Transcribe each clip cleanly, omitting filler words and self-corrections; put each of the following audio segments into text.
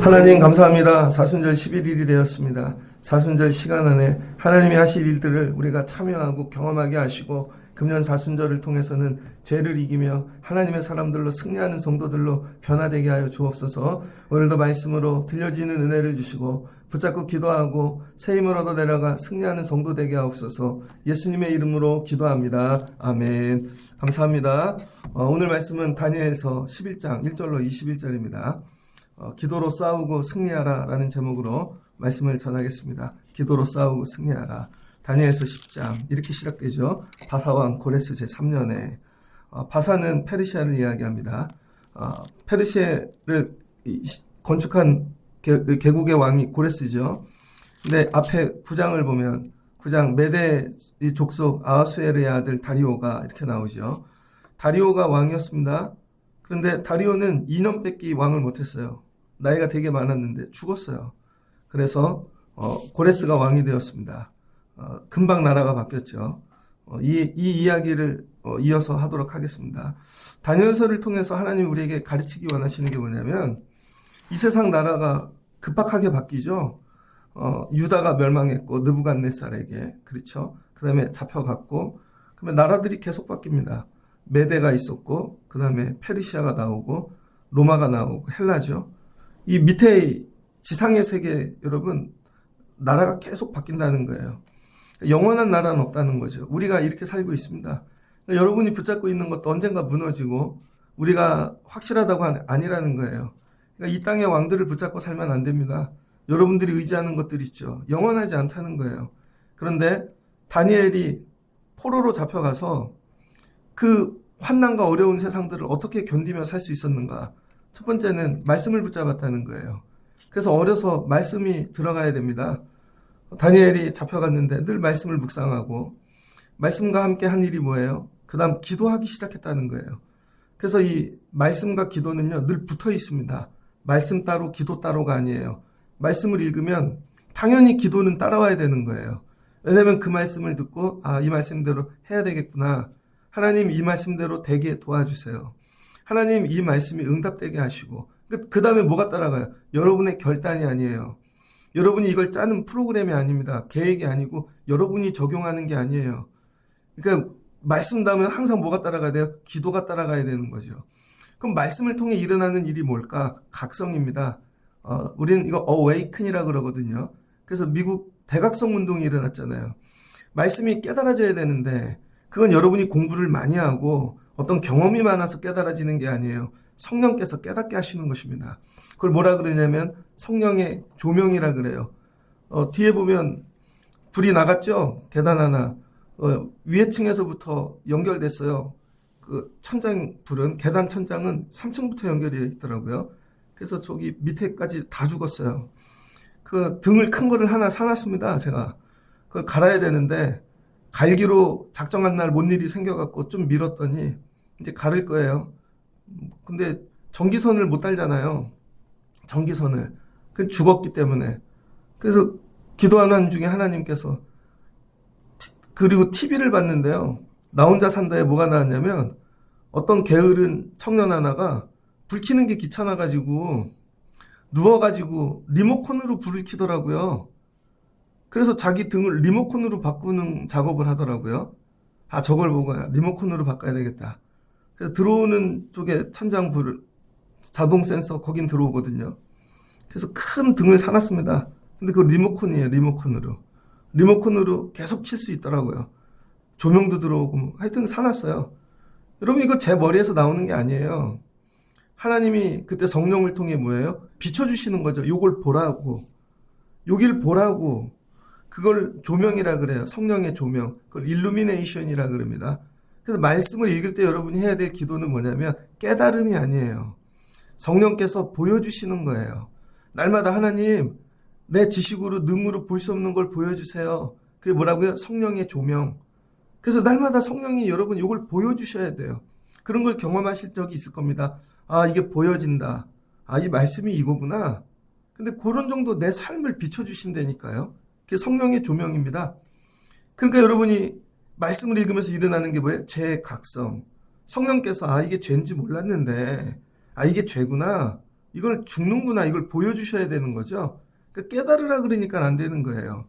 하나님 감사합니다. 사순절 11일이 되었습니다. 사순절 시간 안에 하나님이 하실 일들을 우리가 참여하고 경험하게 하시고 금년 사순절을 통해서는 죄를 이기며 하나님의 사람들로 승리하는 성도들로 변화되게 하여 주옵소서. 오늘도 말씀으로 들려지는 은혜를 주시고 붙잡고 기도하고 새 힘을 얻어 내려가 승리하는 성도 되게 하옵소서. 예수님의 이름으로 기도합니다. 아멘. 감사합니다. 오늘 말씀은 다니엘서 11장 1절로 21절입니다. 기도로 싸우고 승리하라 라는 제목으로 말씀을 전하겠습니다. 기도로 싸우고 승리하라. 다니엘서 10장 이렇게 시작되죠. 바사왕 고레스 제3년에 바사는 페르시아를 이야기합니다. 페르시아를 건축한 개국의 왕이 고레스죠. 근데 앞에 9장을 보면 9장 메대 족속 아하수에르의 아들 다리오가 이렇게 나오죠. 다리오가 왕이었습니다. 그런데 다리오는 2년밖에 왕을 못했어요. 나이가 되게 많았는데 죽었어요. 그래서 고레스가 왕이 되었습니다. 금방 나라가 바뀌었죠. 이 이야기를 이어서 하도록 하겠습니다. 다니엘서를 통해서 하나님이 우리에게 가르치기 원하시는 게 뭐냐면 이 세상 나라가 급박하게 바뀌죠. 유다가 멸망했고 느부갓네살에게, 그렇죠. 그 다음에 잡혀갔고, 그러면 나라들이 계속 바뀝니다. 메대가 있었고, 그 다음에 페르시아가 나오고, 로마가 나오고, 헬라죠. 이 밑에 지상의 세계, 여러분, 나라가 계속 바뀐다는 거예요. 영원한 나라는 없다는 거죠. 우리가 이렇게 살고 있습니다. 여러분이 붙잡고 있는 것도 언젠가 무너지고 우리가 확실하다고 아니라는 거예요. 그러니까 이 땅의 왕들을 붙잡고 살면 안 됩니다. 여러분들이 의지하는 것들 있죠. 영원하지 않다는 거예요. 그런데 다니엘이 포로로 잡혀가서 그 환난과 어려운 세상들을 어떻게 견디며 살 수 있었는가? 첫 번째는 말씀을 붙잡았다는 거예요. 그래서 어려서 말씀이 들어가야 됩니다. 다니엘이 잡혀갔는데 늘 말씀을 묵상하고 말씀과 함께 한 일이 뭐예요? 그 다음 기도하기 시작했다는 거예요. 그래서 이 말씀과 기도는요 늘 붙어 있습니다. 말씀 따로 기도 따로가 아니에요. 말씀을 읽으면 당연히 기도는 따라와야 되는 거예요. 왜냐하면 그 말씀을 듣고 이 말씀대로 해야 되겠구나. 하나님 이 말씀대로 되게 도와주세요. 하나님 이 말씀이 응답되게 하시고 그 다음에 뭐가 따라가요? 여러분의 결단이 아니에요. 여러분이 이걸 짜는 프로그램이 아닙니다. 계획이 아니고 여러분이 적용하는 게 아니에요. 그러니까 말씀 다음에 항상 뭐가 따라가야 돼요? 기도가 따라가야 되는 거죠. 그럼 말씀을 통해 일어나는 일이 뭘까? 각성입니다. 우리는 이거 awaken이라고 그러거든요. 그래서 미국 대각성 운동이 일어났잖아요. 말씀이 깨달아져야 되는데 그건 여러분이 공부를 많이 하고 어떤 경험이 많아서 깨달아지는 게 아니에요. 성령께서 깨닫게 하시는 것입니다. 그걸 뭐라 그러냐면 성령의 조명이라 그래요. 뒤에 보면 불이 나갔죠? 계단 하나. 위에 층에서부터 연결됐어요. 그 천장 불은, 계단 천장은 3층부터 연결이 있더라고요. 그래서 저기 밑에까지 다 죽었어요. 그 등을 큰 거를 하나 사놨습니다, 제가. 그걸 갈아야 되는데, 갈기로 작정한 날 뭔 일이 생겨갖고 좀 미뤘더니, 이제 가를 거예요. 근데 전기선을 못 달잖아요. 전기선을. 그 죽었기 때문에. 그래서 기도하는 중에 하나님께서 그리고 TV를 봤는데요. 나 혼자 산다에 뭐가 나왔냐면 어떤 게으른 청년 하나가 불 켜는 게 귀찮아가지고 누워가지고 리모컨으로 불을 켜더라고요. 그래서 자기 등을 리모컨으로 바꾸는 작업을 하더라고요. 저걸 보고 리모컨으로 바꿔야 되겠다. 그래서 들어오는 쪽에 천장 불 자동 센서 거긴 들어오거든요. 그래서 큰 등을 사놨습니다. 근데 그거 리모컨이에요. 리모컨으로 계속 킬 수 있더라고요. 조명도 들어오고 하여튼 사놨어요. 여러분 이거 제 머리에서 나오는 게 아니에요. 하나님이 그때 성령을 통해 뭐예요? 비춰주시는 거죠. 요걸 보라고. 여길 보라고. 그걸 조명이라 그래요. 성령의 조명. 그걸 일루미네이션이라 그럽니다. 그래서 말씀을 읽을 때 여러분이 해야 될 기도는 뭐냐면 깨달음이 아니에요. 성령께서 보여주시는 거예요. 날마다 하나님 내 지식으로 능으로 볼 수 없는 걸 보여주세요. 그게 뭐라고요? 성령의 조명. 그래서 날마다 성령이 여러분 이걸 보여주셔야 돼요. 그런 걸 경험하실 적이 있을 겁니다. 이게 보여진다. 이 말씀이 이거구나. 근데 그런 정도 내 삶을 비춰주신다니까요. 그게 성령의 조명입니다. 그러니까 여러분이 말씀을 읽으면서 일어나는 게 뭐예요? 죄의 각성. 성령께서 이게 죄인지 몰랐는데 이게 죄구나. 이걸 죽는구나. 이걸 보여주셔야 되는 거죠. 그러니까 깨달으라 그러니까 안 되는 거예요.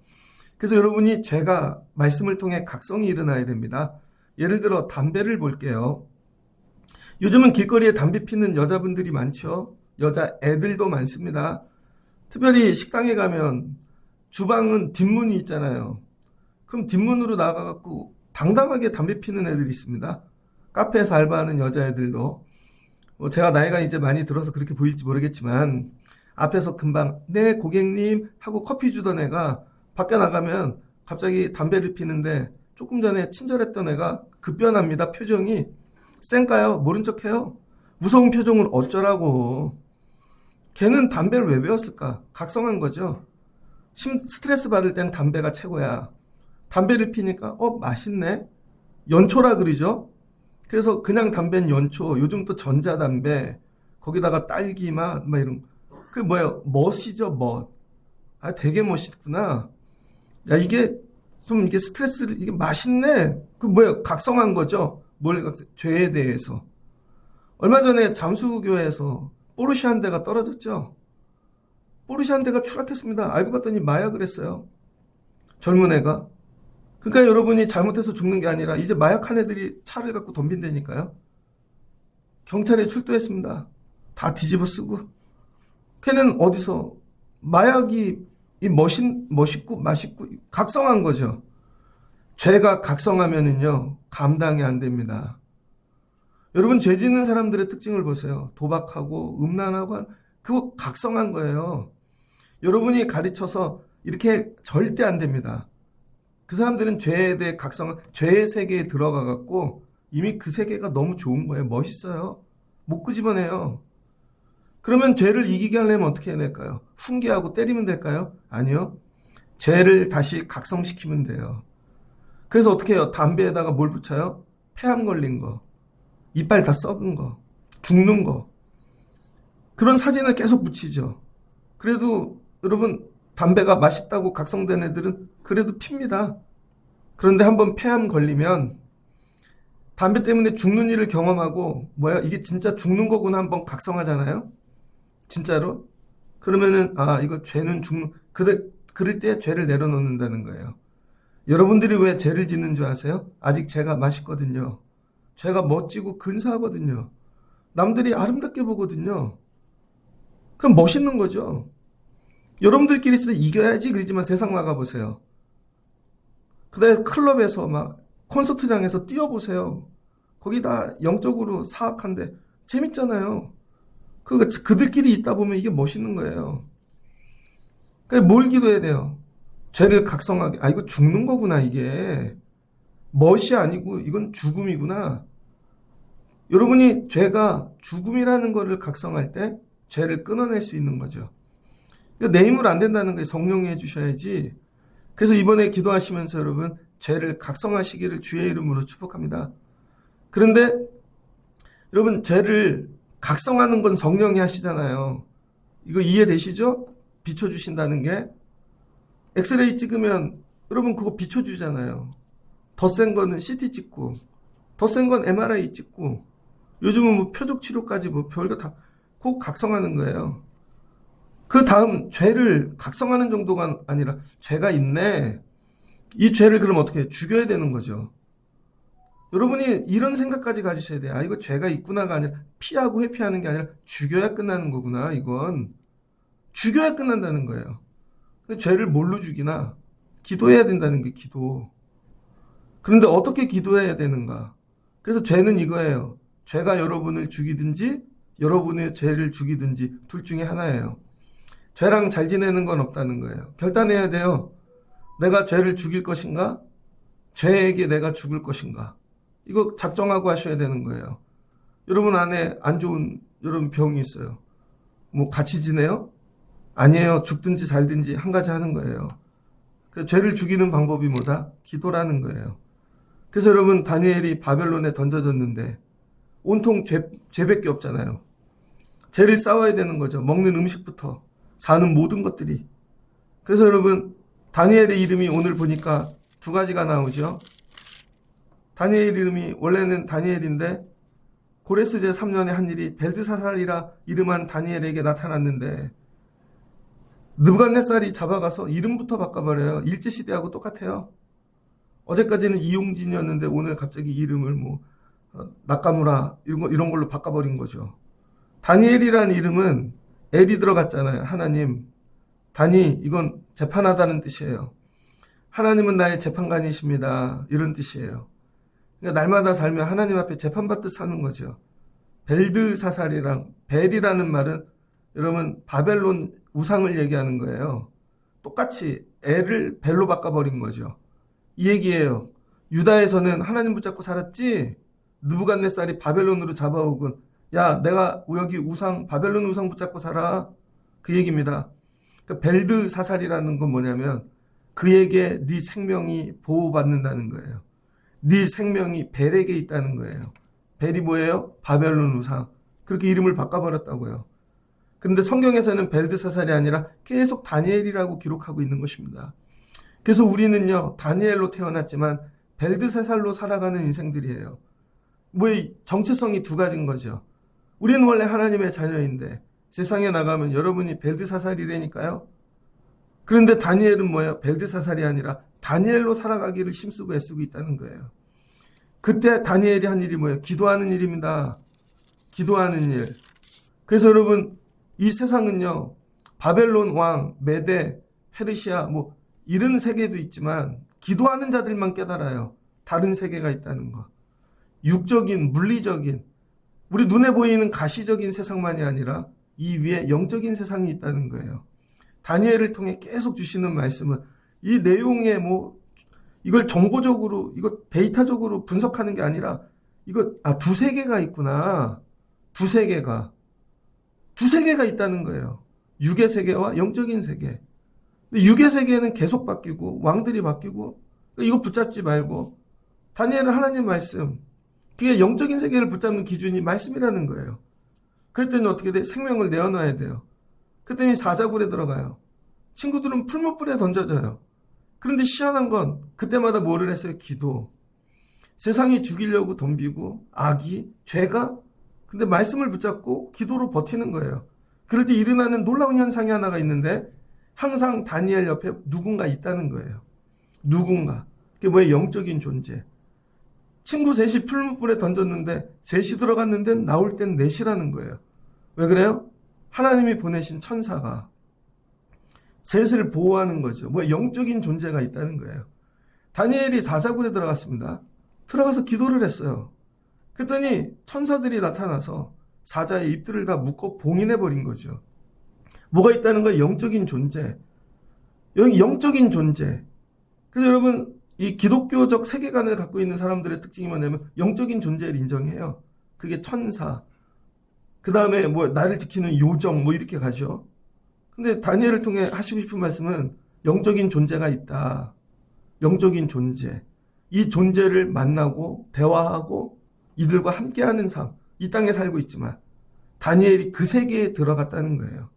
그래서 여러분이 죄가 말씀을 통해 각성이 일어나야 됩니다. 예를 들어 담배를 볼게요. 요즘은 길거리에 담배 피는 여자분들이 많죠. 여자 애들도 많습니다. 특별히 식당에 가면 주방은 뒷문이 있잖아요. 그럼 뒷문으로 나가갖고 당당하게 담배 피는 애들이 있습니다. 카페에서 알바하는 여자애들도. 제가 나이가 이제 많이 들어서 그렇게 보일지 모르겠지만 앞에서 금방 네 고객님 하고 커피 주던 애가 밖에 나가면 갑자기 담배를 피는데 조금 전에 친절했던 애가 급변합니다. 표정이. 쌩까요? 모른 척해요? 무서운 표정을 어쩌라고. 걔는 담배를 왜 배웠을까? 각성한 거죠. 스트레스 받을 땐 담배가 최고야. 담배를 피니까 맛있네. 연초라 그러죠. 그래서 그냥 담배는 연초. 요즘 또 전자담배. 거기다가 딸기맛 막 이런. 그게 뭐예요? 멋이죠, 멋. 되게 멋있구나. 야, 이게 좀 이게 스트레스를 이게 맛있네. 그 뭐예요? 각성한 거죠. 뭘 각성? 죄에 대해서. 얼마 전에 잠수교회에서 포르쉐 한 대가 떨어졌죠. 포르쉐 한 대가 추락했습니다. 알고 봤더니 마약을 했어요. 젊은 애가. 그러니까 여러분이 잘못해서 죽는 게 아니라 이제 마약한 애들이 차를 갖고 덤빈다니까요. 경찰에 출동했습니다. 다 뒤집어 쓰고. 걔는 어디서 마약이 멋있고 맛있고 각성한 거죠. 죄가 각성하면은요 감당이 안 됩니다. 여러분 죄 짓는 사람들의 특징을 보세요. 도박하고 음란하고 그거 각성한 거예요. 여러분이 가르쳐서 이렇게 절대 안 됩니다. 그 사람들은 죄에 대해 죄의 세계에 들어가 갖고 이미 그 세계가 너무 좋은 거예요. 멋있어요. 못 끄집어내요. 그러면 죄를 이기게 하려면 어떻게 해야 될까요? 훈계하고 때리면 될까요? 아니요. 죄를 다시 각성시키면 돼요. 그래서 어떻게 해요? 담배에다가 뭘 붙여요? 폐암 걸린 거, 이빨 다 썩은 거, 죽는 거. 그런 사진을 계속 붙이죠. 그래도 여러분 담배가 맛있다고 각성된 애들은 그래도 핍니다. 그런데 한번 폐암 걸리면 담배 때문에 죽는 일을 경험하고 이게 진짜 죽는 거구나 한번 각성하잖아요. 진짜로. 그러면은 이거 죄는 그럴 때 죄를 내려놓는다는 거예요. 여러분들이 왜 죄를 짓는 줄 아세요? 아직 죄가 맛있거든요. 죄가 멋지고 근사하거든요. 남들이 아름답게 보거든요. 그럼 멋있는 거죠. 여러분들끼리 이겨야지 그러지만 세상 나가보세요. 그다음에 클럽에서 막 콘서트장에서 뛰어보세요. 거기 다 영적으로 사악한데 재밌잖아요. 그들끼리 있다 보면 이게 멋있는 거예요. 그러니까 뭘 기도해야 돼요? 죄를 각성하게. 이거 죽는 거구나 이게. 멋이 아니고 이건 죽음이구나. 여러분이 죄가 죽음이라는 거를 각성할 때 죄를 끊어낼 수 있는 거죠. 내 힘으로 안 된다는 거예요. 성령이 해주셔야지. 그래서 이번에 기도하시면서 여러분 죄를 각성하시기를 주의 이름으로 축복합니다. 그런데 여러분 죄를 각성하는 건 성령이 하시잖아요. 이거 이해되시죠? 비춰주신다는 게. 엑스레이 찍으면 여러분 그거 비춰주잖아요. 더 센 거는 CT 찍고 더 센 건 MRI 찍고 요즘은 표적 치료까지 별거 다 꼭 각성하는 거예요. 그 다음 죄를 각성하는 정도가 아니라 죄가 있네. 이 죄를 그럼 어떻게 해요? 죽여야 되는 거죠. 여러분이 이런 생각까지 가지셔야 돼요. 이거 죄가 있구나가 아니라 피하고 회피하는 게 아니라 죽여야 끝나는 거구나. 이건 죽여야 끝난다는 거예요. 근데 죄를 뭘로 죽이나? 기도해야 된다는 게 기도. 그런데 어떻게 기도해야 되는가? 그래서 죄는 이거예요. 죄가 여러분을 죽이든지 여러분의 죄를 죽이든지 둘 중에 하나예요. 죄랑 잘 지내는 건 없다는 거예요. 결단해야 돼요. 내가 죄를 죽일 것인가? 죄에게 내가 죽을 것인가? 이거 작정하고 하셔야 되는 거예요. 여러분 안에 안 좋은 여러분 병이 있어요. 같이 지내요? 아니에요. 죽든지 살든지 한 가지 하는 거예요. 그래서 죄를 죽이는 방법이 뭐다? 기도라는 거예요. 그래서 여러분 다니엘이 바벨론에 던져졌는데 온통 죄밖에 없잖아요. 죄를 싸워야 되는 거죠. 먹는 음식부터 사는 모든 것들이. 그래서 여러분 다니엘의 이름이 오늘 보니까 두 가지가 나오죠. 다니엘 이름이 원래는 다니엘인데 고레스 제3년에 한 일이 벨드사살이라 이름한 다니엘에게 나타났는데 느부갓네살이 잡아가서 이름부터 바꿔버려요. 일제시대하고 똑같아요. 어제까지는 이용진이었는데 오늘 갑자기 이름을 나카무라 이런 걸로 바꿔버린 거죠. 다니엘이라는 이름은 엘이 들어갔잖아요. 하나님. 다니 이건 재판하다는 뜻이에요. 하나님은 나의 재판관이십니다. 이런 뜻이에요. 그러니까 날마다 살면 하나님 앞에 재판받듯 사는 거죠. 벨드사살이랑 벨이라는 말은 여러분 바벨론 우상을 얘기하는 거예요. 똑같이 엘을 벨로 바꿔버린 거죠. 이 얘기예요. 유다에서는 하나님 붙잡고 살았지 느부갓네살이 바벨론으로 잡아오군. 야 내가 여기 우상 바벨론 우상 붙잡고 살아. 그 얘기입니다. 그러니까 벨드사살이라는 건 뭐냐면 그에게 네 생명이 보호받는다는 거예요. 네 생명이 벨에게 있다는 거예요. 벨이 뭐예요? 바벨론 우상. 그렇게 이름을 바꿔버렸다고요. 그런데 성경에서는 벨드사살이 아니라 계속 다니엘이라고 기록하고 있는 것입니다. 그래서 우리는요 다니엘로 태어났지만 벨드사살로 살아가는 인생들이에요. 정체성이 두 가지인 거죠. 우리는 원래 하나님의 자녀인데 세상에 나가면 여러분이 벨드사살이라니까요. 그런데 다니엘은 뭐예요? 벨드사살이 아니라 다니엘로 살아가기를 힘쓰고 애쓰고 있다는 거예요. 그때 다니엘이 한 일이 뭐예요? 기도하는 일입니다. 기도하는 일. 그래서 여러분 이 세상은요 바벨론 왕, 메데, 페르시아 이런 세계도 있지만 기도하는 자들만 깨달아요. 다른 세계가 있다는 거. 육적인, 물리적인, 우리 눈에 보이는 가시적인 세상만이 아니라 이 위에 영적인 세상이 있다는 거예요. 다니엘을 통해 계속 주시는 말씀은 이 내용에 이걸 정보적으로, 이거 데이터적으로 분석하는 게 아니라 두 세계가 있구나. 두 세계가 있다는 거예요. 육의 세계와 영적인 세계. 근데 육의 세계는 계속 바뀌고 왕들이 바뀌고 이거 붙잡지 말고 다니엘은 하나님 말씀. 그게 영적인 세계를 붙잡는 기준이 말씀이라는 거예요. 그랬더니 어떻게 돼? 생명을 내어놔야 돼요. 그랬더니 사자굴에 들어가요. 친구들은 풀무불에 던져져요. 그런데 희한한 건 그때마다 뭐를 했어요? 기도. 세상이 죽이려고 덤비고 악이, 죄가 근데 말씀을 붙잡고 기도로 버티는 거예요. 그럴 때 일어나는 놀라운 현상이 하나가 있는데 항상 다니엘 옆에 누군가 있다는 거예요. 누군가. 그게 뭐예요? 영적인 존재. 친구 셋이 풀무불에 던졌는데 셋이 들어갔는데 나올 땐 넷이라는 거예요. 왜 그래요? 하나님이 보내신 천사가 셋을 보호하는 거죠. 영적인 존재가 있다는 거예요. 다니엘이 사자굴에 들어갔습니다. 들어가서 기도를 했어요. 그랬더니 천사들이 나타나서 사자의 입들을 다 묶어 봉인해버린 거죠. 뭐가 있다는 거예요? 영적인 존재. 여기 영적인 존재. 그래서 여러분 이 기독교적 세계관을 갖고 있는 사람들의 특징이 뭐냐면 영적인 존재를 인정해요. 그게 천사. 그 다음에 나를 지키는 요정 이렇게 가죠. 근데 다니엘을 통해 하시고 싶은 말씀은 영적인 존재가 있다. 영적인 존재. 이 존재를 만나고 대화하고 이들과 함께하는 삶. 이 땅에 살고 있지만 다니엘이 그 세계에 들어갔다는 거예요.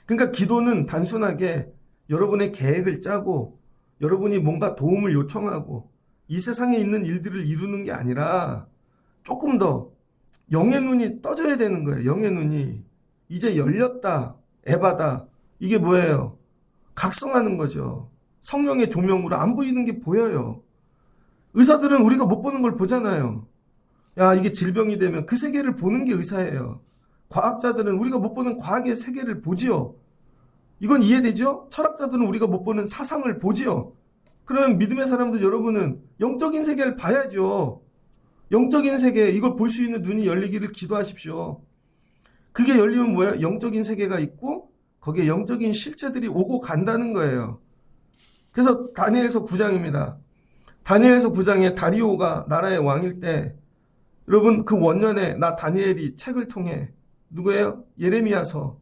그러니까 기도는 단순하게 여러분의 계획을 짜고 여러분이 뭔가 도움을 요청하고 이 세상에 있는 일들을 이루는 게 아니라 조금 더 영의 눈이 떠져야 되는 거예요. 영의 눈이. 이제 열렸다. 에바다. 이게 뭐예요? 각성하는 거죠. 성령의 조명으로 안 보이는 게 보여요. 의사들은 우리가 못 보는 걸 보잖아요. 야, 이게 질병이 되면 그 세계를 보는 게 의사예요. 과학자들은 우리가 못 보는 과학의 세계를 보지요. 이건 이해되죠? 철학자들은 우리가 못 보는 사상을 보지요. 그러면 믿음의 사람들 여러분은 영적인 세계를 봐야죠. 영적인 세계, 이걸 볼 수 있는 눈이 열리기를 기도하십시오. 그게 열리면 뭐예요? 영적인 세계가 있고 거기에 영적인 실체들이 오고 간다는 거예요. 그래서 다니엘서 9장입니다. 다니엘서 9장에 다리오가 나라의 왕일 때 여러분 그 원년에 나 다니엘이 책을 통해 누구예요? 예레미야서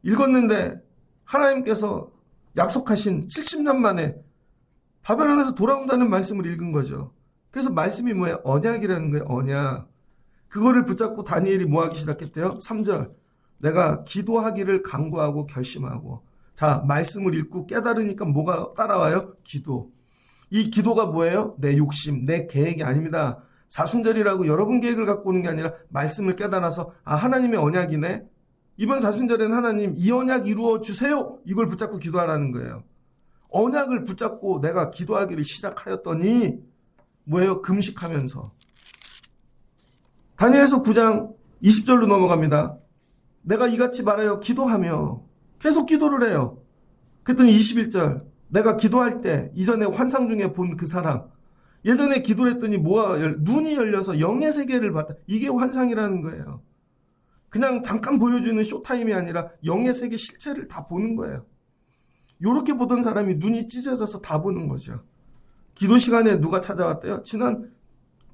읽었는데 하나님께서 약속하신 70년 만에 바벨론에서 돌아온다는 말씀을 읽은 거죠. 그래서 말씀이 뭐예요? 언약이라는 거예요. 언약. 그거를 붙잡고 다니엘이 뭐 하기 시작했대요? 3절. 내가 기도하기를 간구하고 결심하고. 자, 말씀을 읽고 깨달으니까 뭐가 따라와요? 기도. 이 기도가 뭐예요? 내 욕심, 내 계획이 아닙니다. 사순절이라고 여러분 계획을 갖고 오는 게 아니라 말씀을 깨달아서 하나님의 언약이네. 이번 사순절에는 하나님 이 언약 이루어 주세요. 이걸 붙잡고 기도하라는 거예요. 언약을 붙잡고 내가 기도하기를 시작하였더니 뭐예요? 금식하면서. 다니엘서 9장 20절로 넘어갑니다. 내가 이같이 말하여 기도하며 계속 기도를 해요. 그랬더니 21절 내가 기도할 때 이전에 환상 중에 본 그 사람 예전에 기도를 했더니 눈이 열려서 영의 세계를 봤다. 이게 환상이라는 거예요. 그냥 잠깐 보여주는 쇼타임이 아니라 영의 세계 실체를 다 보는 거예요. 요렇게 보던 사람이 눈이 찢어져서 다 보는 거죠. 기도 시간에 누가 찾아왔대요? 지난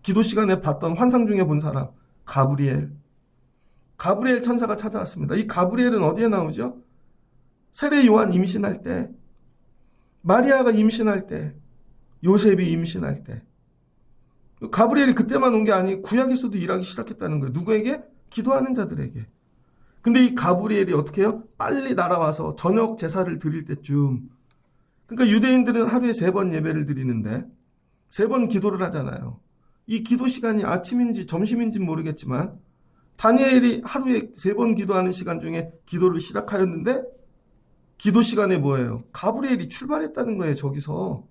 기도 시간에 봤던 환상 중에 본 사람 가브리엘 천사가 찾아왔습니다. 이 가브리엘은 어디에 나오죠? 세례 요한 임신할 때, 마리아가 임신할 때, 요셉이 임신할 때. 가브리엘이 그때만 온 게 아니고 구약에서도 일하기 시작했다는 거예요. 누구에게? 기도하는 자들에게. 근데 이 가브리엘이 어떻게 해요? 빨리 날아와서 저녁 제사를 드릴 때쯤. 그러니까 유대인들은 하루에 3번 예배를 드리는데 3번 기도를 하잖아요. 이 기도 시간이 아침인지 점심인지 모르겠지만 다니엘이 하루에 3번 기도하는 시간 중에 기도를 시작하였는데 기도 시간에 뭐예요? 가브리엘이 출발했다는 거예요. 저기서.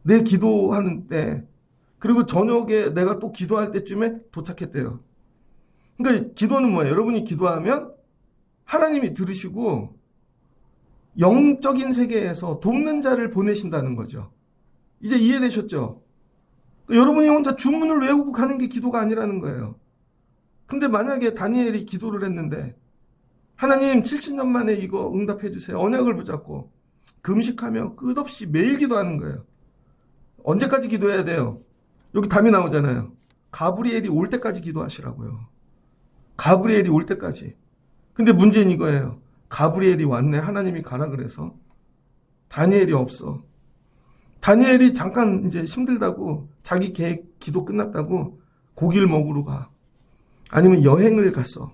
내 기도하는 때. 그리고 저녁에 내가 또 기도할 때쯤에 도착했대요. 그러니까 기도는 뭐예요? 여러분이 기도하면 하나님이 들으시고 영적인 세계에서 돕는 자를 보내신다는 거죠. 이제 이해되셨죠? 그러니까 여러분이 혼자 주문을 외우고 가는 게 기도가 아니라는 거예요. 근데 만약에 다니엘이 기도를 했는데 하나님 70년 만에 이거 응답해 주세요. 언약을 붙잡고 금식하며 끝없이 매일 기도하는 거예요. 언제까지 기도해야 돼요? 여기 답이 나오잖아요. 가브리엘이 올 때까지 기도하시라고요. 가브리엘이 올 때까지. 근데 문제는 이거예요. 가브리엘이 왔네. 하나님이 가라 그래서. 다니엘이 없어. 다니엘이 잠깐 이제 힘들다고 자기 계획 기도 끝났다고 고기를 먹으러 가. 아니면 여행을 갔어.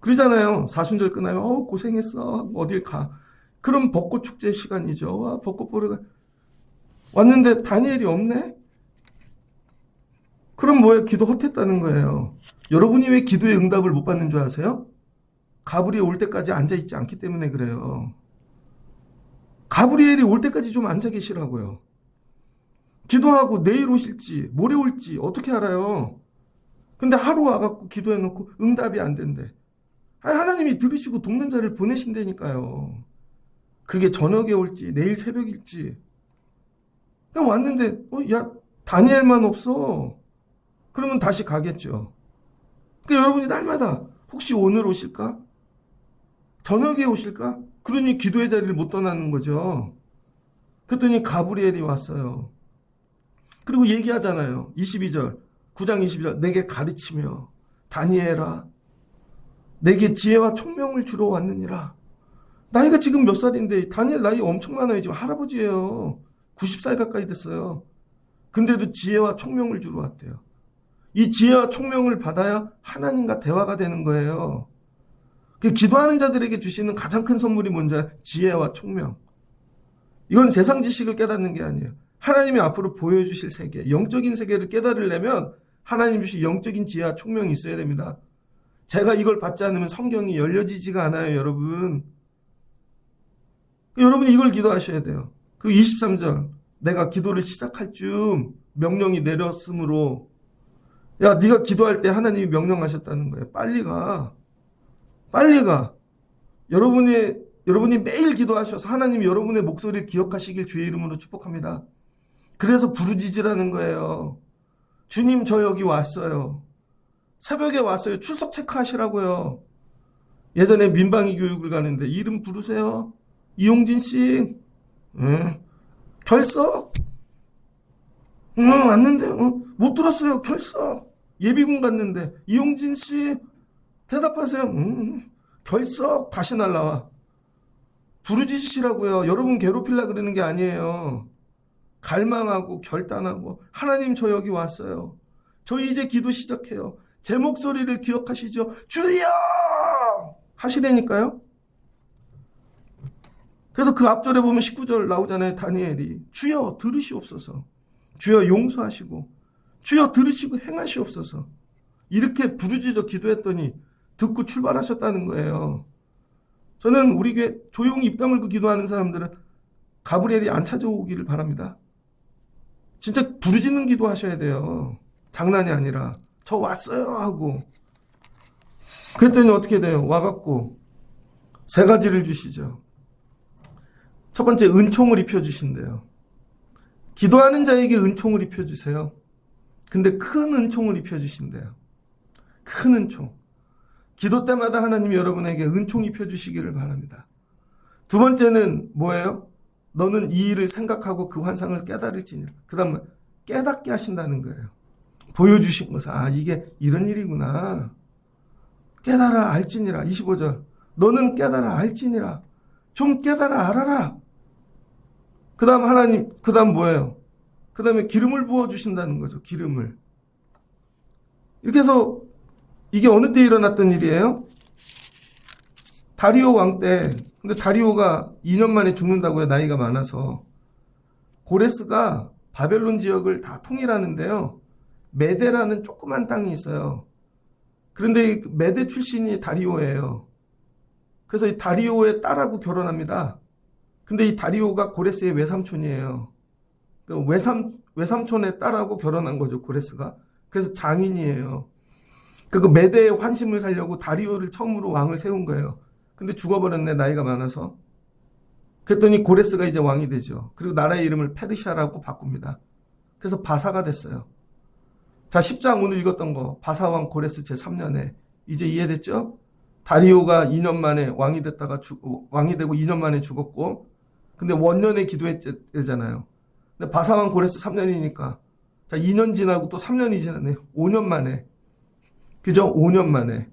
그러잖아요. 사순절 끝나면 고생했어 하고 어딜 가. 그럼 벚꽃 축제 시간이죠. 와, 벚꽃 보러 가. 왔는데 다니엘이 없네? 그럼 뭐예요? 기도 헛했다는 거예요. 여러분이 왜 기도의 응답을 못 받는 줄 아세요? 가브리엘 올 때까지 앉아있지 않기 때문에 그래요. 가브리엘이 올 때까지 좀 앉아 계시라고요. 기도하고 내일 오실지 모레 올지 어떻게 알아요? 근데 하루 와갖고 기도해놓고 응답이 안 된대. 하나님이 들으시고 돕는 자를 보내신다니까요. 그게 저녁에 올지 내일 새벽일지. 그냥 왔는데 야 다니엘만 없어. 그러면 다시 가겠죠. 그러니까 여러분이 날마다 혹시 오늘 오실까? 저녁에 오실까? 그러니 기도의 자리를 못 떠나는 거죠. 그랬더니 가브리엘이 왔어요. 그리고 얘기하잖아요. 22절 9장 22절 내게 가르치며 다니엘아 내게 지혜와 총명을 주러 왔느니라. 나이가 지금 몇 살인데 다니엘 나이 엄청 많아요. 지금 할아버지예요. 90살 가까이 됐어요. 근데도 지혜와 총명을 주러 왔대요. 이 지혜와 총명을 받아야 하나님과 대화가 되는 거예요. 기도하는 자들에게 주시는 가장 큰 선물이 뭔지 알아요? 지혜와 총명. 이건 세상 지식을 깨닫는 게 아니에요. 하나님이 앞으로 보여주실 세계, 영적인 세계를 깨달으려면 하나님 주신 영적인 지혜와 총명이 있어야 됩니다. 제가 이걸 받지 않으면 성경이 열려지지가 않아요, 여러분. 여러분이 이걸 기도하셔야 돼요. 그 23절 내가 기도를 시작할 쯤 명령이 내렸으므로 야 네가 기도할 때 하나님이 명령하셨다는 거예요. 빨리 가. 빨리 가. 여러분이 매일 기도하셔서 하나님이 여러분의 목소리를 기억하시길 주의 이름으로 축복합니다. 그래서 부르짖으라는 거예요. 주님 저 여기 왔어요. 새벽에 왔어요. 출석 체크하시라고요. 예전에 민방위 교육을 가는데 이름 부르세요. 이용진 씨. 결석. 왔는데 못 들었어요. 결석. 예비군 갔는데 이용진 씨 대답하세요. 결석. 다시 날라와. 부르짖으시라고요. 여러분 괴롭히려고 그러는 게 아니에요. 갈망하고 결단하고 하나님 저 여기 왔어요. 저 이제 기도 시작해요. 제 목소리를 기억하시죠. 주여! 하시라니까요. 그래서 그 앞절에 보면 19절 나오잖아요. 다니엘이 주여 들으시옵소서, 주여 용서하시고, 주여 들으시고 행하시옵소서, 이렇게 부르짖어 기도했더니 듣고 출발하셨다는 거예요. 저는 우리 교회 조용히 입 다물고 기도하는 사람들은 가브리엘이 안 찾아오기를 바랍니다. 진짜 부르짖는 기도 하셔야 돼요. 장난이 아니라 저 왔어요 하고. 그랬더니 어떻게 돼요? 와갖고 세 가지를 주시죠. 첫 번째, 은총을 입혀주신대요. 기도하는 자에게 은총을 입혀주세요. 근데 큰 은총을 입혀주신대요. 큰 은총. 기도 때마다 하나님이 여러분에게 은총 입혀주시기를 바랍니다. 두 번째는 뭐예요? 너는 이 일을 생각하고 그 환상을 깨달을지니라. 그 다음에 깨닫게 하신다는 거예요. 보여주신 것은 이게 이런 일이구나. 깨달아 알지니라. 25절. 너는 깨달아 알지니라. 좀 깨달아 알아라. 그 다음 하나님, 그 다음 뭐예요? 그 다음에 기름을 부어주신다는 거죠. 기름을. 이렇게 해서 이게 어느 때 일어났던 일이에요? 다리오 왕 때. 근데 다리오가 2년 만에 죽는다고요. 나이가 많아서. 고레스가 바벨론 지역을 다 통일하는데요. 메데라는 조그만 땅이 있어요. 그런데 메데 출신이 다리오예요. 그래서 이 다리오의 딸하고 결혼합니다. 근데 이 다리오가 고레스의 외삼촌이에요. 그 외삼촌의 딸하고 결혼한 거죠, 고레스가. 그래서 장인이에요. 그 메대의 환심을 살려고 다리오를 처음으로 왕을 세운 거예요. 근데 죽어버렸네, 나이가 많아서. 그랬더니 고레스가 이제 왕이 되죠. 그리고 나라의 이름을 페르시아라고 바꿉니다. 그래서 바사가 됐어요. 자, 10장 오늘 읽었던 거, 바사왕 고레스 제3년에. 이제 이해됐죠? 다리오가 2년 만에 왕이 됐다가 왕이 되고 2년 만에 죽었고, 근데 원년에 기도했잖아요. 근데 바사왕 고레스 3년이니까, 자, 2년 지나고 또 3년이 지났네. 5년 만에. 그죠? 5년 만에.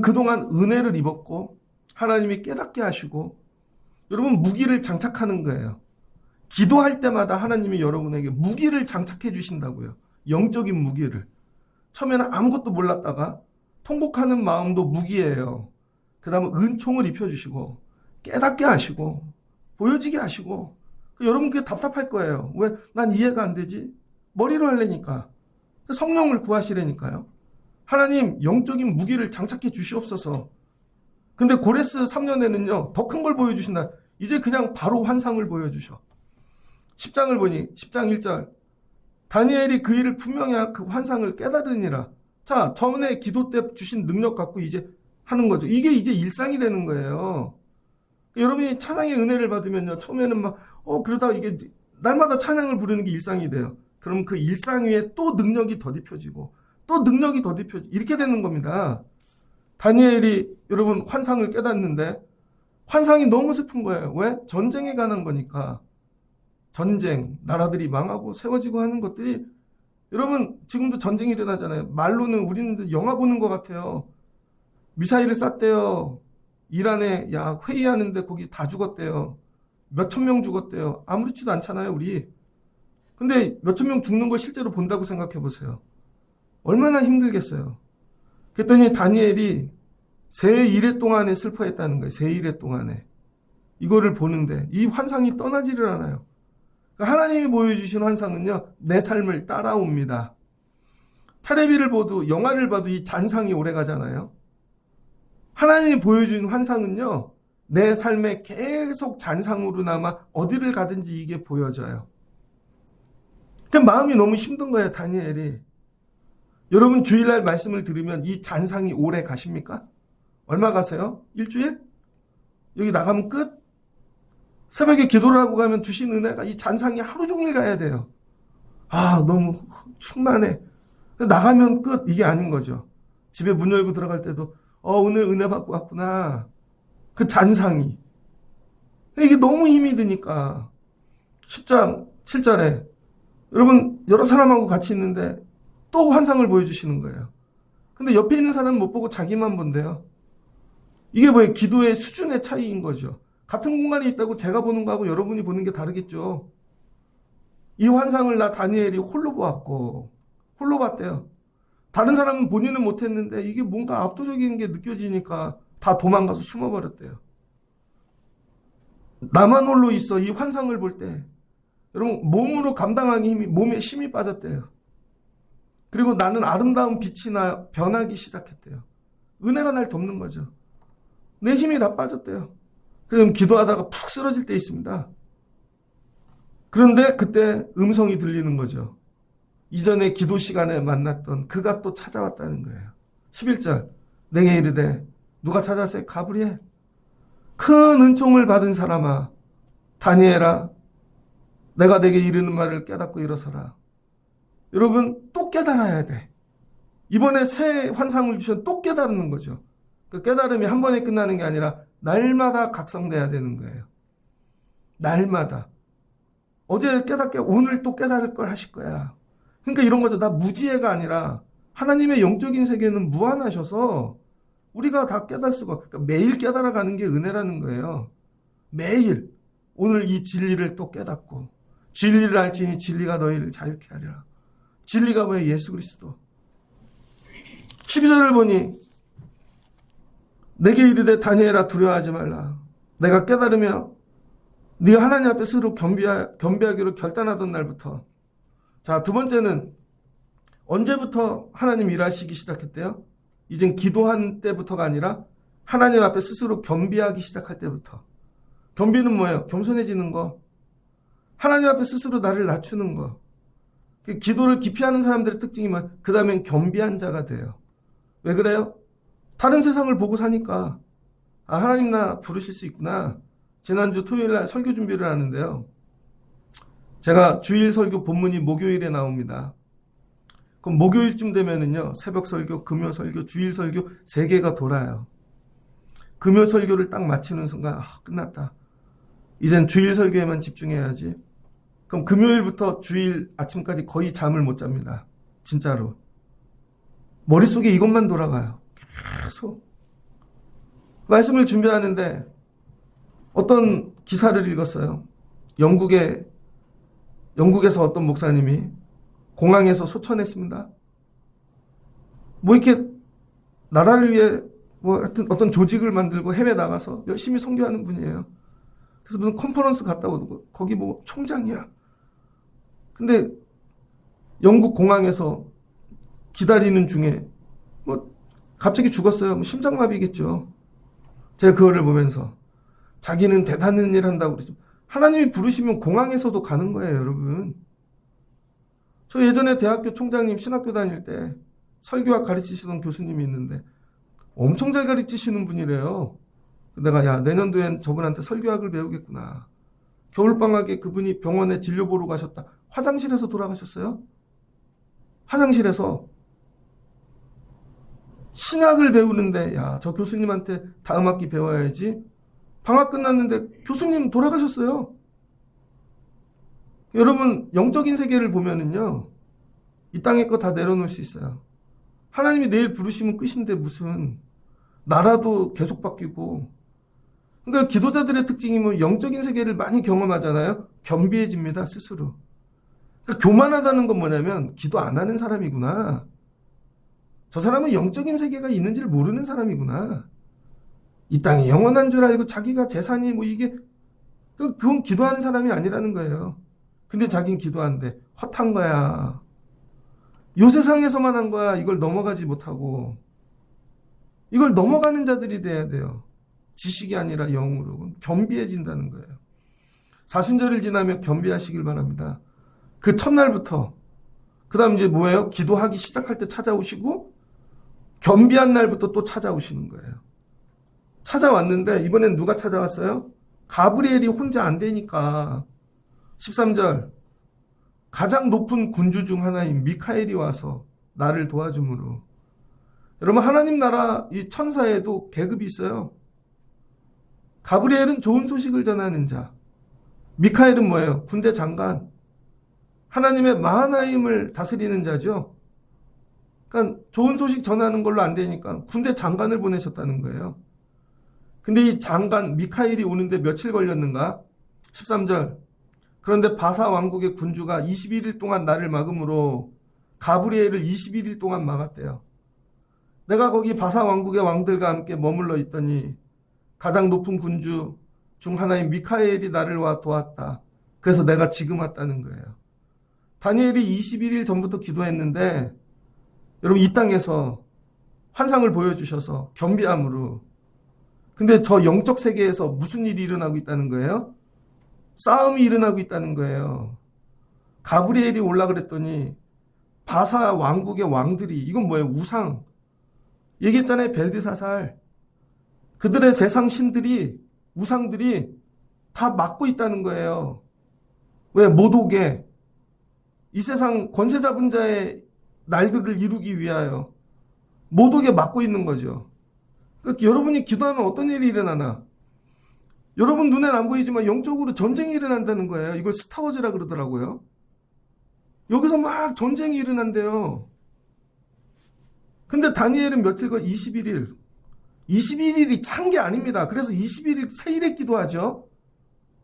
그동안 은혜를 입었고 하나님이 깨닫게 하시고, 여러분 무기를 장착하는 거예요. 기도할 때마다 하나님이 여러분에게 무기를 장착해 주신다고요. 영적인 무기를. 처음에는 아무것도 몰랐다가 통곡하는 마음도 무기예요. 그 다음에 은총을 입혀주시고 깨닫게 하시고 보여지게 하시고. 여러분 그게 답답할 거예요. 왜? 난 이해가 안 되지? 머리로 하려니까. 성령을 구하시라니까요. 하나님 영적인 무기를 장착해 주시옵소서. 근데 고레스 3년에는요 더 큰 걸 보여주신다. 이제 그냥 바로 환상을 보여주셔. 10장을 보니 10장 1절 다니엘이 그 일을 분명히 그 환상을 깨달으니라. 자, 전에 기도 때 주신 능력 갖고 이제 하는 거죠. 이게 이제 일상이 되는 거예요. 여러분이 찬양의 은혜를 받으면요 처음에는 막 그러다 이게 날마다 찬양을 부르는 게 일상이 돼요. 그럼 그 일상 위에 또 능력이 더딥혀지고 또 능력이 더딥혀지고 이렇게 되는 겁니다. 다니엘이 여러분 환상을 깨닫는데 환상이 너무 슬픈 거예요. 왜? 전쟁에 관한 거니까. 전쟁, 나라들이 망하고 세워지고 하는 것들이, 여러분 지금도 전쟁이 일어나잖아요. 말로는 우리는 영화 보는 것 같아요. 미사일을 쐈대요. 이란에 회의하는데 거기 다 죽었대요. 몇천 명 죽었대요. 아무렇지도 않잖아요, 우리. 근데 몇천 명 죽는 걸 실제로 본다고 생각해 보세요. 얼마나 힘들겠어요. 그랬더니 다니엘이 세 일해 동안에 슬퍼했다는 거예요. 세 일해 동안에. 이거를 보는데 이 환상이 떠나지를 않아요. 하나님이 보여주신 환상은요, 내 삶을 따라옵니다. 테레비를 봐도, 영화를 봐도 이 잔상이 오래 가잖아요. 하나님이 보여준 환상은요, 내 삶에 계속 잔상으로 남아 어디를 가든지 이게 보여져요. 그 마음이 너무 힘든 거예요, 다니엘이. 여러분 주일날 말씀을 들으면 이 잔상이 오래 가십니까? 얼마 가세요? 일주일? 여기 나가면 끝? 새벽에 기도를 하고 가면 주신 은혜가 이 잔상이 하루 종일 가야 돼요. 너무 충만해. 나가면 끝. 이게 아닌 거죠. 집에 문 열고 들어갈 때도 오늘 은혜 받고 왔구나. 그 잔상이. 이게 너무 힘이 드니까 10장 7절에 여러분 여러 사람하고 같이 있는데 또 환상을 보여주시는 거예요. 근데 옆에 있는 사람은 못 보고 자기만 본대요. 이게 뭐예요? 기도의 수준의 차이인 거죠. 같은 공간에 있다고 제가 보는 거하고 여러분이 보는 게 다르겠죠. 이 환상을 다니엘이 홀로 보았고, 홀로 봤대요. 다른 사람은 본인은 못했는데 이게 뭔가 압도적인 게 느껴지니까 다 도망가서 숨어버렸대요. 나만 홀로 있어. 이 환상을 볼 때 여러분 몸으로 감당하기 몸에 힘이 빠졌대요. 그리고 나는 아름다운 빛이 나 변하기 시작했대요. 은혜가 날 덮는 거죠. 내 힘이 다 빠졌대요. 그럼 기도하다가 푹 쓰러질 때 있습니다. 그런데 그때 음성이 들리는 거죠. 이전에 기도 시간에 만났던 그가 또 찾아왔다는 거예요. 11절 내게 이르되 누가 찾아왔어요? 가브리엘. 큰 은총을 받은 사람아 다니엘아 내가 내게 이르는 말을 깨닫고 일어서라. 여러분 또 깨달아야 돼. 이번에 새 환상을 주셔서 또 깨달는 거죠. 그 깨달음이 한 번에 끝나는 게 아니라 날마다 각성돼야 되는 거예요. 날마다. 어제 깨닫게 오늘 또 깨달을 걸 하실 거야. 그러니까 이런 거죠. 나 무지해가 아니라 하나님의 영적인 세계는 무한하셔서 우리가 다 깨달을 수가, 그러니까 매일 깨달아가는 게 은혜라는 거예요. 매일 오늘 이 진리를 또 깨닫고 진리를 알지니 진리가 너희를 자유케 하리라. 진리가 뭐예요? 예수 그리스도. 12절을 보니 내게 이르되 다니엘아 두려워하지 말라. 내가 깨달으며 네가 하나님 앞에 스스로 겸비하기로 결단하던 날부터. 자, 두 번째는 언제부터 하나님 일하시기 시작했대요? 이젠 기도한 때부터가 아니라 하나님 앞에 스스로 겸비하기 시작할 때부터. 겸비는 뭐예요? 겸손해지는 거. 하나님 앞에 스스로 나를 낮추는 거. 기도를 깊이 하는 사람들의 특징이면 그 다음엔 겸비한 자가 돼요. 왜 그래요? 다른 세상을 보고 사니까 하나님 나 부르실 수 있구나. 지난주 토요일날 설교 준비를 하는데요. 제가 주일 설교 본문이 목요일에 나옵니다. 그럼 목요일쯤 되면은요 새벽 설교, 금요 설교, 주일 설교 3개가 돌아요. 금요 설교를 딱 마치는 순간 끝났다. 이젠 주일 설교에만 집중해야지. 그럼 금요일부터 주일 아침까지 거의 잠을 못 잡니다. 진짜로. 머릿속에 이것만 돌아가요. 계속. 말씀을 준비하는데 어떤 기사를 읽었어요. 영국에서 어떤 목사님이 공항에서 소천했습니다. 뭐 이렇게 나라를 위해 뭐 하여튼 어떤 조직을 만들고 해외 나가서 열심히 선교하는 분이에요. 그래서 무슨 컨퍼런스 갔다 오고 거기 뭐 총장이야. 근데 영국 공항에서 기다리는 중에 뭐 갑자기 죽었어요. 뭐 심장마비겠죠. 제가 그거를 보면서 자기는 대단한 일 한다고 그러죠. 하나님이 부르시면 공항에서도 가는 거예요, 여러분. 저 예전에 대학교 총장님 신학교 다닐 때 설교학 가르치시던 교수님이 있는데 엄청 잘 가르치시는 분이래요. 내가 야 내년도엔 저분한테 설교학을 배우겠구나. 겨울방학에 그분이 병원에 진료 보러 가셨다. 화장실에서 돌아가셨어요. 화장실에서. 신학을 배우는데 야 저 교수님한테 다음 학기 배워야지. 방학 끝났는데 교수님 돌아가셨어요. 여러분 영적인 세계를 보면은요 이 땅의 거 다 내려놓을 수 있어요. 하나님이 내일 부르시면 끝인데 무슨 나라도 계속 바뀌고. 그러니까 기도자들의 특징이 뭐 영적인 세계를 많이 경험하잖아요. 겸비해집니다 스스로. 그러니까 교만하다는 건 뭐냐면 기도 안 하는 사람이구나. 저 사람은 영적인 세계가 있는지를 모르는 사람이구나. 이 땅이 영원한 줄 알고 자기가 재산이 뭐 이게 그건 기도하는 사람이 아니라는 거예요. 근데 자기는 기도하는데 헛한 거야. 요 세상에서만 한 거야. 이걸 넘어가지 못하고. 이걸 넘어가는 자들이 돼야 돼요. 지식이 아니라 영으로. 겸비해진다는 거예요. 사순절을 지나며 겸비하시길 바랍니다. 그 첫날부터. 그 다음 이제 뭐예요? 기도하기 시작할 때 찾아오시고 겸비한 날부터 또 찾아오시는 거예요. 찾아왔는데 이번엔 누가 찾아왔어요? 가브리엘이 혼자 안 되니까 13절 가장 높은 군주 중 하나인 미카엘이 와서 나를 도와줌으로. 여러분 하나님 나라 이 천사에도 계급이 있어요. 가브리엘은 좋은 소식을 전하는 자. 미카엘은 뭐예요? 군대 장관. 하나님의 마하나임을 다스리는 자죠. 그러니까 좋은 소식 전하는 걸로 안 되니까 군대 장관을 보내셨다는 거예요. 근데 이 장관 미카엘이 오는데 며칠 걸렸는가? 13절. 그런데 바사 왕국의 군주가 21일 동안 나를 막음으로 가브리엘을 21일 동안 막았대요. 내가 거기 바사 왕국의 왕들과 함께 머물러 있더니 가장 높은 군주 중 하나인 미카엘이 나를 도왔다. 그래서 내가 지금 왔다는 거예요. 다니엘이 21일 전부터 기도했는데 여러분 이 땅에서 환상을 보여주셔서 겸비함으로, 근데 저 영적 세계에서 무슨 일이 일어나고 있다는 거예요? 싸움이 일어나고 있다는 거예요. 가브리엘이 올라 그랬더니 바사 왕국의 왕들이, 이건 뭐예요? 우상. 얘기했잖아요. 벨드사살. 그들의 세상 신들이, 우상들이 다 막고 있다는 거예요. 왜? 못 오게. 이 세상 권세 잡은 자의 날들을 이루기 위하여 못 오게 막고 있는 거죠. 그러니까 여러분이 기도하면 어떤 일이 일어나나? 여러분 눈에는 안 보이지만 영적으로 전쟁이 일어난다는 거예요. 이걸 스타워즈라 그러더라고요. 여기서 막 전쟁이 일어난대요. 근데 다니엘은 며칠간 21일. 21일이 찬 게 아닙니다. 그래서 21일 세일에 기도하죠.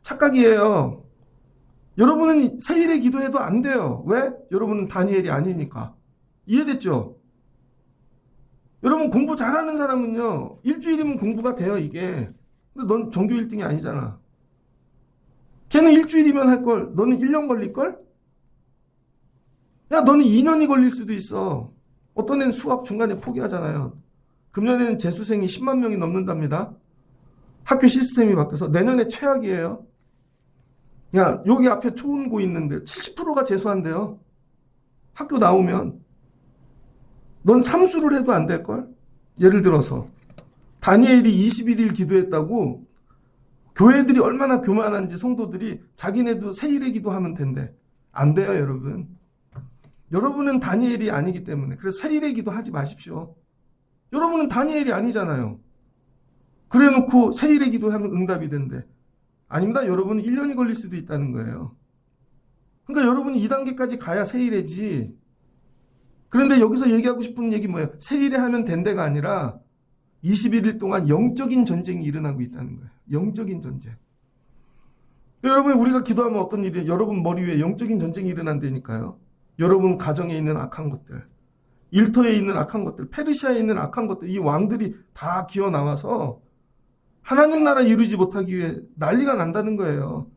착각이에요. 여러분은 세일에 기도해도 안 돼요. 왜? 여러분은 다니엘이 아니니까. 이해됐죠? 여러분 공부 잘하는 사람은요, 일주일이면 공부가 돼요, 이게. 근데 넌 전교 1등이 아니잖아. 걔는 일주일이면 할걸, 너는 1년 걸릴걸? 야, 너는 2년이 걸릴 수도 있어. 어떤 애는 수학 중간에 포기하잖아요. 금년에는 재수생이 10만 명이 넘는답니다. 학교 시스템이 바뀌어서 내년에 최악이에요. 야, 여기 앞에 초은고 있는데 70%가 재수한대요. 학교 나오면. 넌 삼수를 해도 안 될걸? 예를 들어서 다니엘이 21일 기도했다고 교회들이 얼마나 교만한지 성도들이 자기네도 세일의 기도하면 된대. 안 돼요, 여러분. 여러분은 다니엘이 아니기 때문에. 그래서 세일의 기도하지 마십시오. 여러분은 다니엘이 아니잖아요. 그래 놓고 세일의 기도하면 응답이 된대. 아닙니다. 여러분은 1년이 걸릴 수도 있다는 거예요. 그러니까 여러분이 2단계까지 가야 세일해지. 그런데 여기서 얘기하고 싶은 얘기 뭐예요? 세일에 하면 된대가 아니라 21일 동안 영적인 전쟁이 일어나고 있다는 거예요. 영적인 전쟁. 여러분, 우리가 기도하면 어떤 일이, 여러분 머리 위에 영적인 전쟁이 일어난다니까요. 여러분 가정에 있는 악한 것들, 일터에 있는 악한 것들, 페르시아에 있는 악한 것들, 이 왕들이 다 기어 나와서 하나님 나라 이루지 못하기 위해 난리가 난다는 거예요.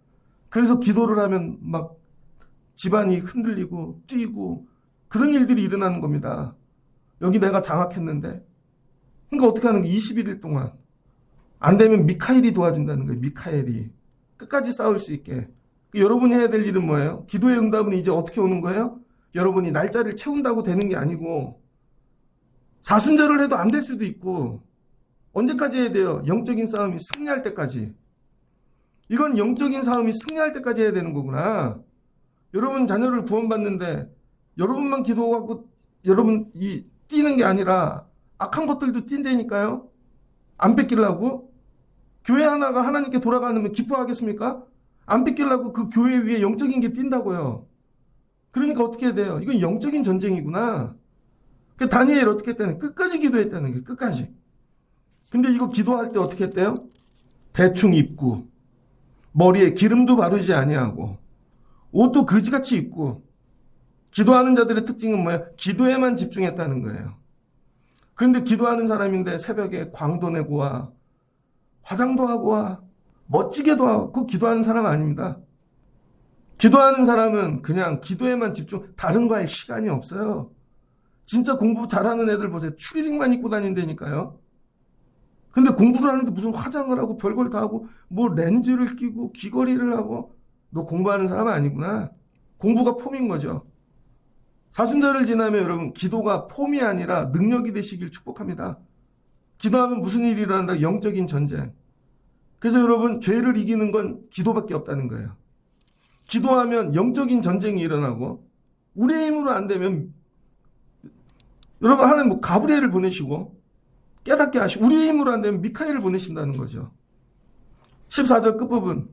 그래서 기도를 하면 막 집안이 흔들리고 뛰고 그런 일들이 일어나는 겁니다. 여기 내가 장악했는데. 그러니까 어떻게 하는 거예요? 21일 동안. 안 되면 미카엘이 도와준다는 거예요. 미카엘이. 끝까지 싸울 수 있게. 여러분이 해야 될 일은 뭐예요? 기도의 응답은 이제 어떻게 오는 거예요? 여러분이 날짜를 채운다고 되는 게 아니고 사순절을 해도 안 될 수도 있고, 언제까지 해야 돼요? 영적인 싸움이 승리할 때까지. 이건 영적인 싸움이 승리할 때까지 해야 되는 거구나. 여러분 자녀를 구원받는데 여러분만 기도하고 여러분 뛰는 게 아니라 악한 것들도 뛴다니까요. 안 뺏기려고. 교회 하나가 하나님께 돌아가면 기뻐하겠습니까? 안 뺏기려고 그 교회 위에 영적인 게 뛴다고요. 그러니까 어떻게 해야 돼요? 이건 영적인 전쟁이구나. 그 다니엘 어떻게 했다는? 끝까지 기도했다는 게, 끝까지. 근데 이거 기도할 때 어떻게 했대요? 대충 입고 머리에 기름도 바르지 아니하고 옷도 그지같이 입고. 기도하는 자들의 특징은 뭐예요? 기도에만 집중했다는 거예요. 그런데 기도하는 사람인데 새벽에 광도 내고 와, 화장도 하고 와, 멋지게도 하고, 그거 기도하는 사람 아닙니다. 기도하는 사람은 그냥 기도에만 집중, 다른 거 할 시간이 없어요. 진짜 공부 잘하는 애들 보세요. 추리닝만 입고 다닌다니까요. 근데 공부를 하는데 무슨 화장을 하고 별걸 다 하고 뭐 렌즈를 끼고 귀걸이를 하고. 너 공부하는 사람 아니구나. 공부가 폼인 거죠. 사순절을 지나면 여러분 기도가 폼이 아니라 능력이 되시길 축복합니다. 기도하면 무슨 일이 일어난다? 영적인 전쟁. 그래서 여러분 죄를 이기는 건 기도밖에 없다는 거예요. 기도하면 영적인 전쟁이 일어나고, 우리의 힘으로 안 되면 여러분 하나님 뭐 가브리엘을 보내시고 깨닫게 하시고, 우리의 힘으로 안 되면 미카엘을 보내신다는 거죠. 14절 끝부분.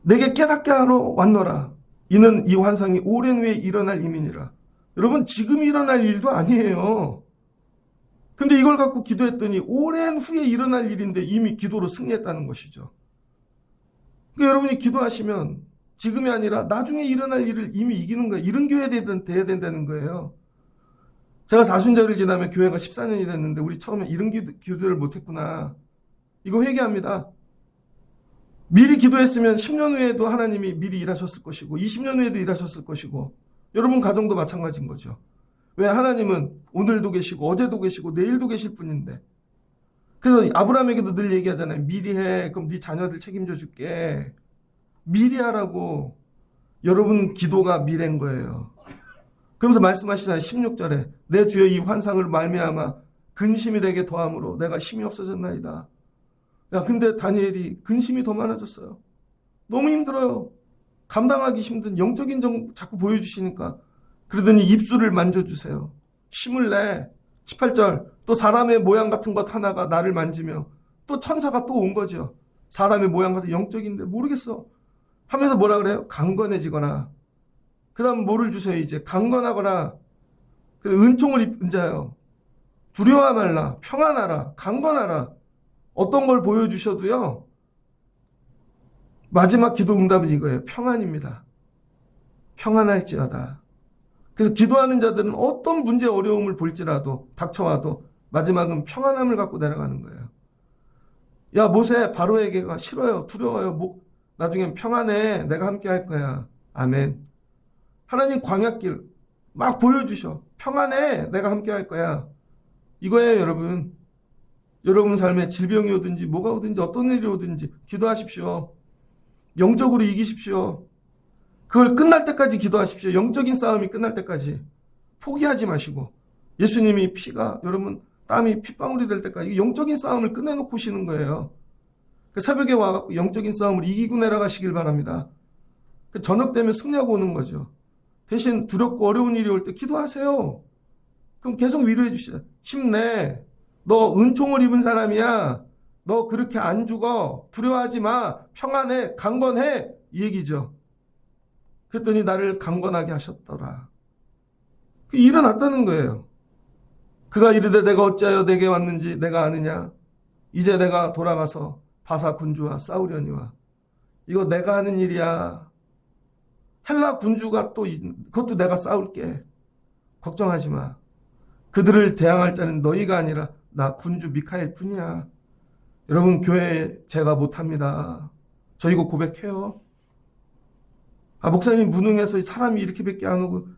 내게 깨닫게 하러 왔노라. 이는 이 환상이 오랜 후에 일어날 이민이라. 여러분 지금 일어날 일도 아니에요. 근데 이걸 갖고 기도했더니 오랜 후에 일어날 일인데 이미 기도로 승리했다는 것이죠. 그러니까 여러분이 기도하시면 지금이 아니라 나중에 일어날 일을 이미 이기는 거예요. 이런 교회 돼야 된다는 거예요. 제가 사순절을 지나면 교회가 14년이 됐는데 우리 처음에 이런 기도를 못했구나. 이거 회개합니다. 미리 기도했으면 10년 후에도 하나님이 미리 일하셨을 것이고 20년 후에도 일하셨을 것이고 여러분 가정도 마찬가지인 거죠. 왜? 하나님은 오늘도 계시고 어제도 계시고 내일도 계실 분인데. 그래서 아브라함에게도 늘 얘기하잖아요. 미리 해. 그럼 네 자녀들 책임져 줄게. 미리 하라고. 여러분 기도가 미래인 거예요. 그러면서 말씀하시잖아요. 16절에 내 주여 이 환상을 말미암아 근심이 되게 더함으로 내가 힘이 없어졌나이다. 야, 근데 다니엘이 근심이 더 많아졌어요. 너무 힘들어요. 감당하기 힘든 영적인 점 자꾸 보여주시니까. 그러더니 입술을 만져주세요. 힘을 내. 18절 또 사람의 모양 같은 것 하나가 나를 만지며 또 천사가 또 온 거죠. 사람의 모양 같은 영적인데 모르겠어. 하면서 뭐라 그래요? 강건해지거나. 그 다음 뭐를 주세요? 이제 강건하거나 은총을 입은 자요. 두려워 말라. 평안하라. 강건하라. 어떤 걸 보여주셔도요. 마지막 기도 응답은 이거예요. 평안입니다. 평안할지어다. 그래서 기도하는 자들은 어떤 문제 어려움을 볼지라도 닥쳐와도 마지막은 평안함을 갖고 내려가는 거예요. 야 모세 바로에게가 싫어요. 두려워요. 나중엔 평안해. 내가 함께 할 거야. 아멘. 하나님 광야길 막 보여주셔. 평안해. 내가 함께 할 거야. 이거예요 여러분. 여러분 삶에 질병이 오든지 뭐가 오든지 어떤 일이 오든지 기도하십시오. 영적으로 이기십시오. 그걸 끝날 때까지 기도하십시오. 영적인 싸움이 끝날 때까지. 포기하지 마시고. 예수님이 피가 여러분 땀이 핏방울이 될 때까지 영적인 싸움을 끝내놓고 오시는 거예요. 새벽에 와갖고 영적인 싸움을 이기고 내려가시길 바랍니다. 저녁 되면 승리하고 오는 거죠. 대신 두렵고 어려운 일이 올 때 기도하세요. 그럼 계속 위로해 주시죠. 힘내. 너 은총을 입은 사람이야. 너 그렇게 안 죽어. 두려워하지 마. 평안해. 강건해. 이 얘기죠. 그랬더니 나를 강건하게 하셨더라. 일어났다는 거예요. 그가 이르되 내가 어찌하여 내게 왔는지 내가 아느냐. 이제 내가 돌아가서 바사 군주와 싸우려니와. 이거 내가 하는 일이야. 헬라 군주가 또 그것도 내가 싸울게. 걱정하지 마. 그들을 대항할 자는 너희가 아니라 나 군주 미카엘 뿐이야. 여러분 교회 제가 못합니다. 저 이거 고백해요. 목사님 무능해서 사람이 이렇게밖에 안 오고.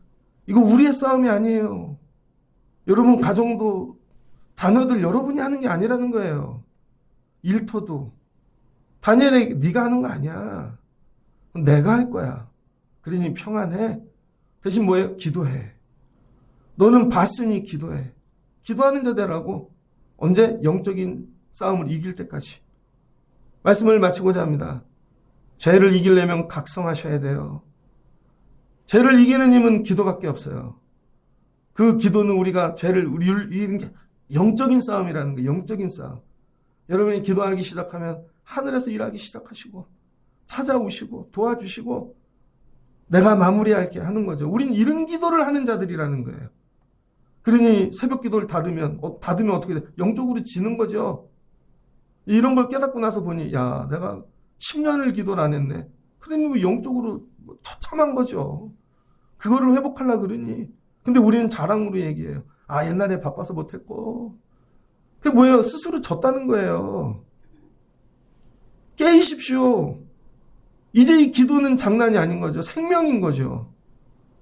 이거 우리의 싸움이 아니에요. 여러분 가정도 자녀들 여러분이 하는 게 아니라는 거예요. 일터도. 다니엘에게 네가 하는 거 아니야. 내가 할 거야. 그러니 평안해. 대신 뭐예요? 기도해. 너는 봤으니 기도해. 기도하는 자들하고 언제? 영적인 싸움을 이길 때까지. 말씀을 마치고자 합니다. 죄를 이기려면 각성하셔야 돼요. 죄를 이기는 힘은 기도밖에 없어요. 그 기도는 우리가 죄를 이기는 게 영적인 싸움이라는 거예요. 영적인 싸움. 여러분이 기도하기 시작하면 하늘에서 일하기 시작하시고 찾아오시고 도와주시고 내가 마무리할게 하는 거죠. 우린 이런 기도를 하는 자들이라는 거예요. 그러니 새벽 기도를 닫으면 어떻게 돼? 영적으로 지는 거죠. 이런 걸 깨닫고 나서 보니 야 내가 10년을 기도를 안 했네. 그러면 영적으로 처참한 거죠. 그거를 회복하려고 그러니. 근데 우리는 자랑으로 얘기해요. 옛날에 바빠서 못했고. 그게 뭐예요? 스스로 졌다는 거예요. 깨이십시오. 이제 이 기도는 장난이 아닌 거죠. 생명인 거죠.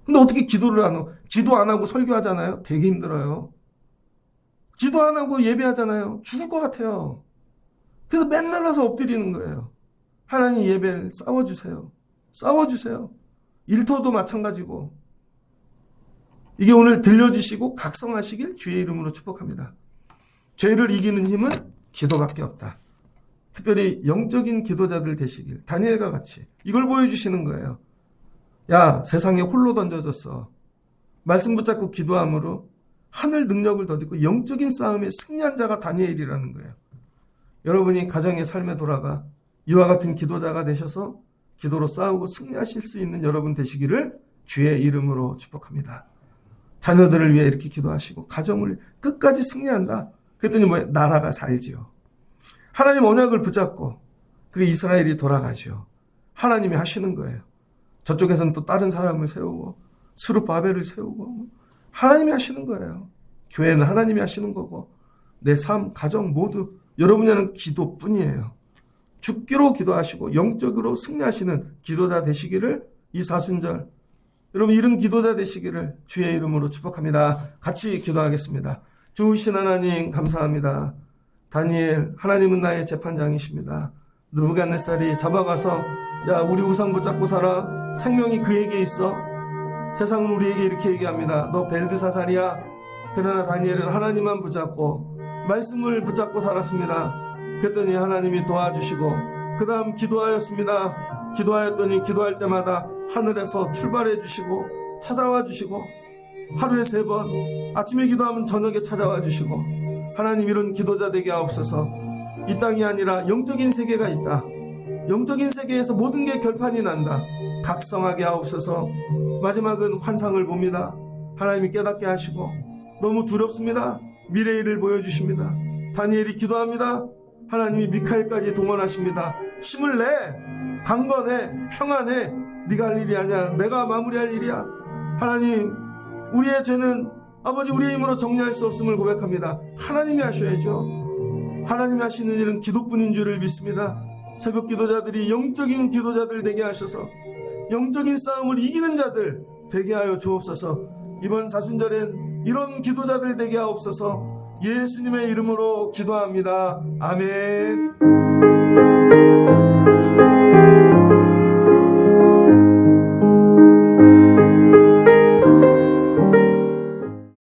근데 어떻게 기도를 안 하고, 기도 안 하고 설교하잖아요? 되게 힘들어요. 기도 안 하고 예배하잖아요? 죽을 것 같아요. 그래서 맨날 와서 엎드리는 거예요. 하나님 예배를 싸워주세요. 싸워주세요. 일터도 마찬가지고. 이게 오늘 들려주시고 각성하시길 주의 이름으로 축복합니다. 죄를 이기는 힘은 기도밖에 없다. 특별히 영적인 기도자들 되시길. 다니엘과 같이 이걸 보여주시는 거예요. 야 세상에 홀로 던져졌어. 말씀 붙잡고 기도함으로 하늘 능력을 덧입고 영적인 싸움에 승리한 자가 다니엘이라는 거예요. 여러분이 가정의 삶에 돌아가 이와 같은 기도자가 되셔서 기도로 싸우고 승리하실 수 있는 여러분 되시기를 주의 이름으로 축복합니다. 자녀들을 위해 이렇게 기도하시고 가정을 끝까지 승리한다. 그랬더니 뭐예요? 나라가 살지요. 하나님 언약을 붙잡고 그게 이스라엘이 돌아가죠. 하나님이 하시는 거예요. 저쪽에서는 또 다른 사람을 세우고 스룹바벨을 세우고 하나님이 하시는 거예요. 교회는 하나님이 하시는 거고 내 삶, 가정 모두 여러분이 하는 기도뿐이에요. 죽기로 기도하시고 영적으로 승리하시는 기도자 되시기를, 이 사순절 여러분 이런 기도자 되시기를 주의 이름으로 축복합니다. 같이 기도하겠습니다. 좋으신 하나님 감사합니다. 다니엘, 하나님은 나의 재판장이십니다. 느부갓네살이 잡아가서 야 우리 우상 붙잡고 살아, 생명이 그에게 있어. 세상은 우리에게 이렇게 얘기합니다. 너 벨드사살이야. 그러나 다니엘은 하나님만 붙잡고 말씀을 붙잡고 살았습니다. 그랬더니 하나님이 도와주시고 그 다음 기도하였습니다. 기도하였더니 기도할 때마다 하늘에서 출발해 주시고 찾아와 주시고, 하루에 3번 아침에 기도하면 저녁에 찾아와 주시고, 하나님 이런 기도자 되게 하옵소서. 이 땅이 아니라 영적인 세계가 있다. 영적인 세계에서 모든 게 결판이 난다. 각성하게 하옵소서. 마지막은 환상을 봅니다. 하나님이 깨닫게 하시고 너무 두렵습니다. 미래의 일을 보여주십니다. 다니엘이 기도합니다. 하나님이 미카엘까지 동원하십니다. 힘을 내, 강건해, 평안해. 네가 할 일이 아니야. 내가 마무리할 일이야. 하나님, 우리의 죄는 아버지 우리의 힘으로 정리할 수 없음을 고백합니다. 하나님이 하셔야죠. 하나님이 하시는 일은 기도뿐인 줄을 믿습니다. 새벽 기도자들이 영적인 기도자들 되게 하셔서 영적인 싸움을 이기는 자들 되게 하여 주옵소서. 이번 사순절엔 이런 기도자들 되게 하옵소서. 예수님의 이름으로 기도합니다. 아멘.